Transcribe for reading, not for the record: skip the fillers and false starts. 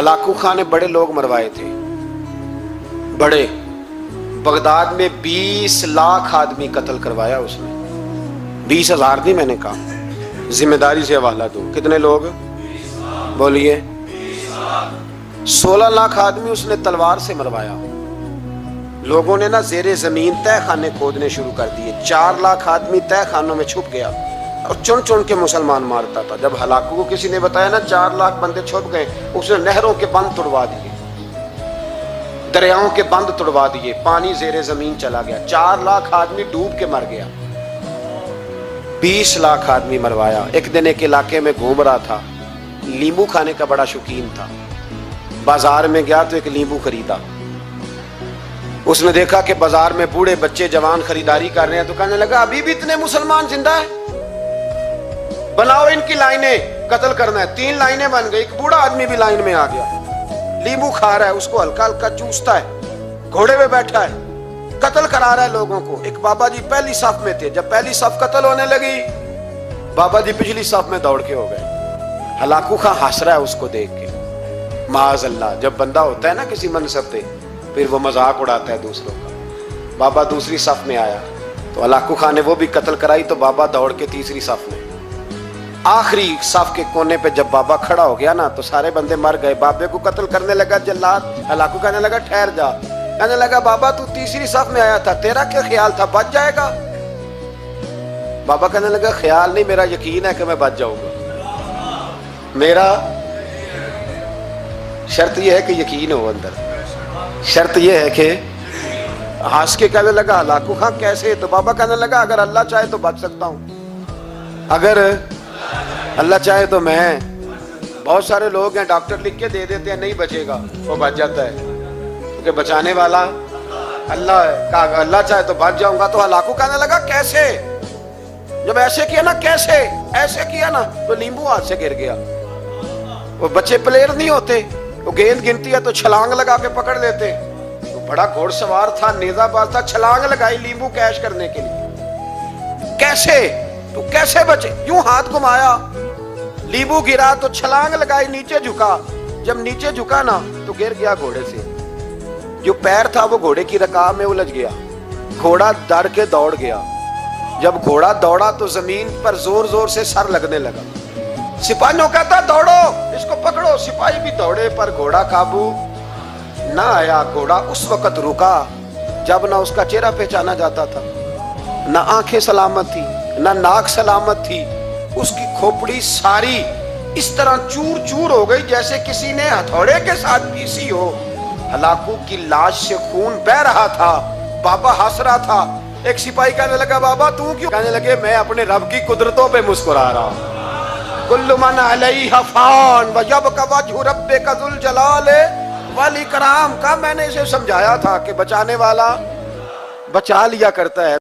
Hulagu Khan نے بڑے لوگ مروائے تھے، بڑے، بغداد میں 20 لاکھ آدمی قتل کروایا اس نے، 20,000 نہیں میں نے کہا، ذمہ داری سے حوالہ دو، کتنے لوگ بولیے؟ 16 لاکھ آدمی اس نے تلوار سے مروایا۔ لوگوں نے نا زیر زمین تہ خانے کھودنے شروع کر دیے، 4 لاکھ آدمی تہ خانوں میں چھپ گیا اور چن چن کے مسلمان مارتا تھا۔ جب ہلاکو کو کسی نے بتایا نا 4 لاکھ بندے چھپ گئے، اس نے نہروں کے بند توڑوا دیے، دریاؤں کے بند توڑوا دیے، پانی زیر زمین چلا گیا، 4 لاکھ آدمی ڈوب کے مر گیا، 20 لاکھ آدمی مروایا۔ ایک دن ایک علاقے میں گھوم رہا تھا، لیمبو کھانے کا بڑا شوقین تھا، بازار میں گیا تو ایک لیمبو خریدا۔ اس نے دیکھا کہ بازار میں بوڑھے بچے جوان خریداری کر رہے ہیں، تو کہنے لگا ابھی بھی اتنے مسلمان زندہ ہیں، بناؤ ان کی لائنیں، قتل کرنا ہے۔ 3 لائنیں بن گئی، ایک بوڑھا آدمی بھی لائن میں آ گیا، لیمبو کھا رہا ہے، اس کو ہلکا ہلکا چوستا ہے، گھوڑے پہ بیٹھا ہے، قتل کرا رہا ہے لوگوں کو۔ ایک بابا جی پہلی صف میں تھے، جب پہلی صف قتل ہونے لگی، بابا جی پچھلی صف میں دوڑ کے ہو گئے۔ ہلاکو خان ہنس رہا ہے اس کو دیکھ کے، معاذ اللہ، جب بندہ ہوتا ہے نا کسی منصب پہ پھر وہ مذاق اڑاتا ہے دوسروں کا۔ بابا دوسری صف میں آیا تو ہلاکو خان نے وہ بھی قتل کرائی، تو بابا دوڑ کے تیسری صف میں، آخری صف کے کونے پہ جب بابا کھڑا ہو گیا نا تو سارے بندے مر گئے۔ بابے کو قتل کرنے لگا جلاد، ہلاکو کہنے لگا ٹھہر جا، کہنے لگا بابا تو تیسری صف میں آیا تھا، تیرا کیا خیال تھا بچ جائے گا؟ بابا کہنے لگا خیال نہیں، میرا یقین ہے کہ میں بچ جاؤں گا، میرا شرط یہ ہے کہ یقین ہو اندر، شرط یہ ہے کہ ہنس کے کہنے لگا ہلاکو خان کیسے؟ تو بابا کہنے لگا اگر اللہ چاہے تو بچ سکتا ہوں، اگر اللہ چاہے تو میں، بہت سارے لوگ ہیں ڈاکٹر لکھ کے دے دیتے ہیں نہیں بچے گا، وہ بچ جاتا ہے کیونکہ بچانے والا اللہ ہے، کہا اللہ چاہے تو بچ جاؤں گا۔ تو ہلاکو کہنے لگا کیسے؟ جب ایسے کیا نا، کیسے ایسے کیا نا تو لیمبو ہاتھ سے گر گیا۔ وہ بچے پلیئر نہیں ہوتے، وہ گیند گنتی ہے تو چھلانگ لگا کے پکڑ لیتے، وہ بڑا گھوڑ سوار تھا، نیزہ باز تھا، چھلانگ لگائی لیمبو کیش کرنے کے لیے۔ کیسے تو کیسے بچے؟ یوں ہاتھ گھمایا، لیمبو گرا تو چھلانگ لگائی، نیچے جھکا، جب نیچے جھکا نا تو گر گیا گھوڑے سے، جو پیر تھا وہ گھوڑے کی رکاب میں الجھ گیا، گھوڑا ڈر کے دوڑ گیا۔ جب گھوڑا دوڑا تو زمین پر زور زور سے سر لگنے لگا، سپاہیوں کہتا دوڑو اس کو پکڑو، سپاہی بھی دوڑے پر گھوڑا قابو نہ آیا۔ گھوڑا اس وقت رکا جب نہ اس کا چہرہ پہچانا جاتا تھا، نہ آنکھیں سلامت تھی، نہ ناک سلامت تھی، اس کی کھوپڑی ساری اس طرح چور چور ہو گئی جیسے کسی نے ہتھوڑے کے ساتھ پیسی ہو۔ ہلاکو کی لاش سے خون بہ رہا تھا، بابا ہنس رہا تھا۔ ایک سپاہی کہنے لگا بابا تو کیوں؟ کہنے لگے میں اپنے رب کی قدرتوں پہ مسکرا رہا ہوں۔ کل من علیہا فان ویبقی وجہ ربک ذو الجلال والاکرام، کا میں نے اسے سمجھایا تھا کہ بچانے والا بچا لیا کرتا ہے۔